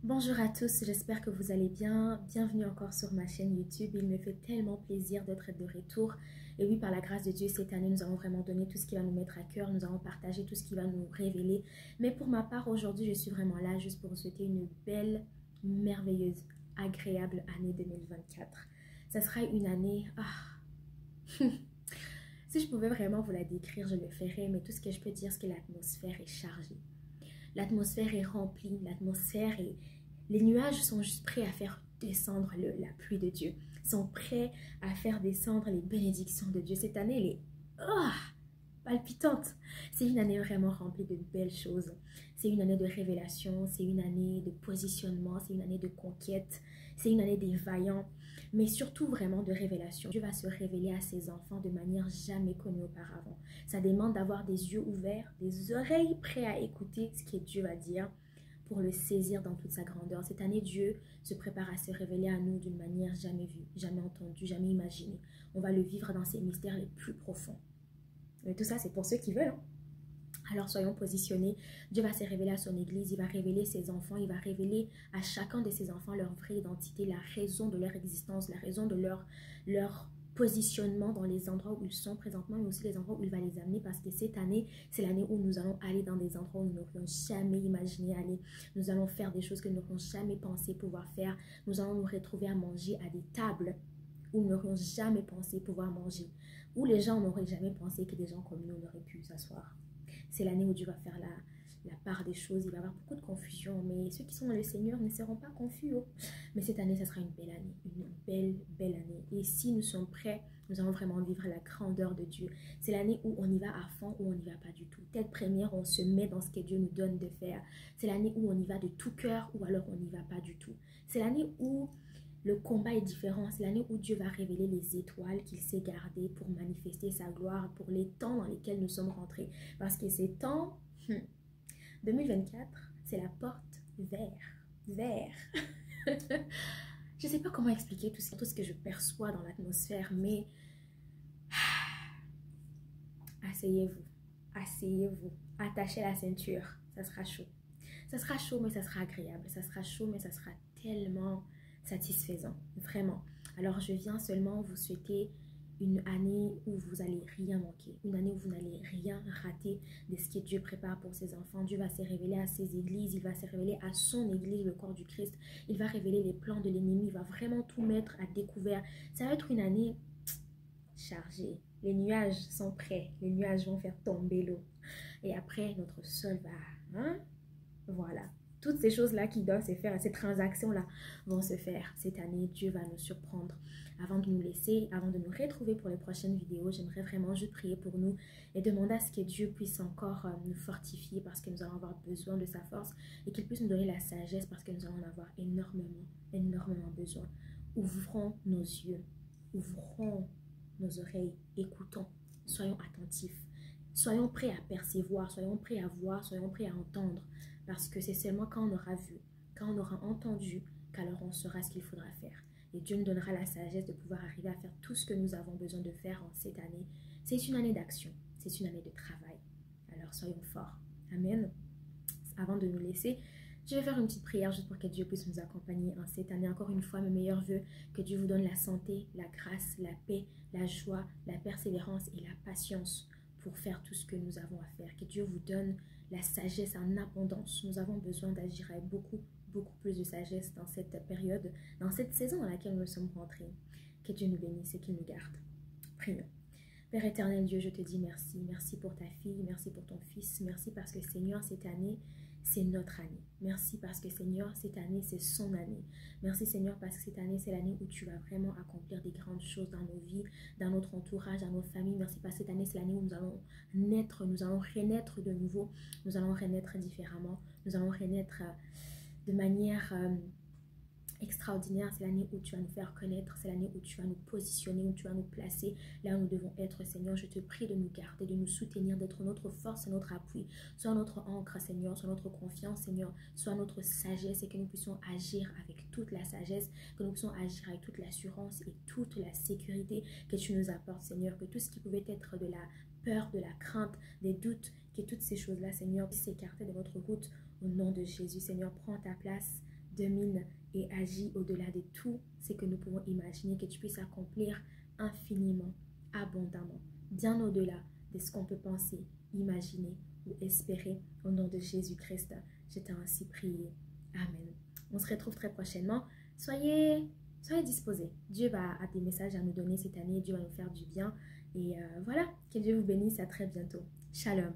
Bonjour à tous, j'espère que vous allez bien. Bienvenue encore sur ma chaîne YouTube. Il me fait tellement plaisir d'être de retour. Et oui, par la grâce de Dieu, cette année, nous allons vraiment donner tout ce qui va nous mettre à cœur. Nous allons partager tout ce qui va nous révéler. Mais pour ma part, aujourd'hui, je suis vraiment là juste pour vous souhaiter une belle, merveilleuse, agréable année 2024. Ça sera une année... Si je pouvais vraiment vous la décrire, je le ferais. Mais tout ce que je peux dire, c'est que l'atmosphère est chargée. L'atmosphère est remplie, l'atmosphère est... Les nuages sont juste prêts à faire descendre la pluie de Dieu. Ils sont prêts à faire descendre les bénédictions de Dieu. Cette année, elle est palpitante. C'est une année vraiment remplie de belles choses. C'est une année de révélation, c'est une année de positionnement, c'est une année de conquête, c'est une année des vaillants, mais surtout vraiment de révélation. Dieu va se révéler à ses enfants de manière jamais connue auparavant. Ça demande d'avoir des yeux ouverts, des oreilles prêtes à écouter ce que Dieu va dire pour le saisir dans toute sa grandeur. Cette année, Dieu se prépare à se révéler à nous d'une manière jamais vue, jamais entendue, jamais imaginée. On va le vivre dans ses mystères les plus profonds. Mais tout ça, c'est pour ceux qui veulent. Alors soyons positionnés. Dieu va se révéler à son église, il va révéler ses enfants, il va révéler à chacun de ses enfants leur vraie identité, la raison de leur existence, la raison de leur positionnement dans les endroits où ils sont présentement, mais aussi les endroits où il va les amener, parce que cette année, c'est l'année où nous allons aller dans des endroits où nous n'aurions jamais imaginé aller. Nous allons faire des choses que nous n'aurions jamais pensé pouvoir faire. Nous allons nous retrouver à manger à des tables où nous n'aurions jamais pensé pouvoir manger, où les gens n'auraient jamais pensé que des gens comme nous n'auraient pu s'asseoir. C'est l'année où Dieu va faire la part des choses. Il va y avoir beaucoup de confusion, mais ceux qui sont dans le Seigneur ne seront pas confus. Mais cette année, ça sera une belle année, une belle, belle année. Et si nous sommes prêts, nous allons vraiment vivre la grandeur de Dieu. C'est l'année où on y va à fond ou on n'y va pas du tout. Tête première, on se met dans ce que Dieu nous donne de faire. C'est l'année où on y va de tout cœur ou alors on n'y va pas du tout. C'est l'année où le combat est différent. C'est l'année où Dieu va révéler les étoiles qu'il s'est gardées pour manifester sa gloire, pour les temps dans lesquels nous sommes rentrés. Parce que ces temps, 2024, c'est la porte vers. Je ne sais pas comment expliquer tout ce que je perçois dans l'atmosphère, mais asseyez-vous, asseyez-vous, attachez la ceinture, ça sera chaud. Ça sera chaud, mais ça sera agréable. Ça sera chaud, mais ça sera tellement satisfaisant, vraiment. Alors, je viens seulement vous souhaiter une année où vous n'allez rien manquer, une année où vous n'allez rien rater de ce que Dieu prépare pour ses enfants. Dieu va se révéler à ses églises, il va se révéler à son église, le corps du Christ. Il va révéler les plans de l'ennemi, il va vraiment tout mettre à découvert. Ça va être une année chargée. Les nuages sont prêts, les nuages vont faire tomber l'eau. Et après, notre sol va... Voilà. Toutes ces choses-là qui doivent se faire, ces transactions-là vont se faire. Cette année, Dieu va nous surprendre. Avant de nous laisser, avant de nous retrouver pour les prochaines vidéos, j'aimerais vraiment juste prier pour nous et demander à ce que Dieu puisse encore nous fortifier parce que nous allons avoir besoin de sa force et qu'il puisse nous donner la sagesse parce que nous allons en avoir énormément, énormément besoin. Ouvrons nos yeux, ouvrons nos oreilles, écoutons, soyons attentifs. Soyons prêts à percevoir, soyons prêts à voir, soyons prêts à entendre. Parce que c'est seulement quand on aura vu, quand on aura entendu, qu'alors on saura ce qu'il faudra faire. Et Dieu nous donnera la sagesse de pouvoir arriver à faire tout ce que nous avons besoin de faire en cette année. C'est une année d'action, c'est une année de travail. Alors soyons forts. Amen. Avant de nous laisser, je vais faire une petite prière juste pour que Dieu puisse nous accompagner en cette année. Encore une fois, mes meilleurs vœux, que Dieu vous donne la santé, la grâce, la paix, la joie, la persévérance et la patience pour faire tout ce que nous avons à faire. Que Dieu vous donne la sagesse en abondance. Nous avons besoin d'agir avec beaucoup plus de sagesse dans cette période, dans cette saison dans laquelle nous sommes rentrés. Que Dieu nous bénisse et qu'il nous garde. Prions. Père éternel Dieu, je te dis merci. Merci pour ta fille, merci pour ton fils. Merci parce que Seigneur, cette année, c'est notre année. Merci parce que Seigneur, cette année, c'est son année. Merci Seigneur parce que cette année, c'est l'année où tu vas vraiment accomplir des grandes choses dans nos vies, dans notre entourage, dans nos familles. Merci parce que cette année, c'est l'année où nous allons naître, nous allons renaître de nouveau. Nous allons renaître différemment. Nous allons renaître de manière... extraordinaire. C'est l'année où tu vas nous faire connaître, c'est l'année où tu vas nous positionner, où tu vas nous placer là où nous devons être. Seigneur, je te prie de nous garder, de nous soutenir, d'être notre force et notre appui, soit notre ancre Seigneur, soit notre confiance Seigneur, soit notre sagesse, et que nous puissions agir avec toute la sagesse, que nous puissions agir avec toute l'assurance et toute la sécurité que tu nous apportes Seigneur, que tout ce qui pouvait être de la peur, de la crainte, des doutes, que toutes ces choses là Seigneur puissent s'écarter de notre route au nom de Jésus. Seigneur, prends ta place domine et agit au-delà de tout ce que nous pouvons imaginer, que tu puisses accomplir infiniment, abondamment, bien au-delà de ce qu'on peut penser, imaginer ou espérer. Au nom de Jésus-Christ, je t'ai ainsi prié. Amen. On se retrouve très prochainement. Soyez disposés. Dieu a des messages à nous donner cette année. Dieu va nous faire du bien. Et voilà, que Dieu vous bénisse. À très bientôt. Shalom.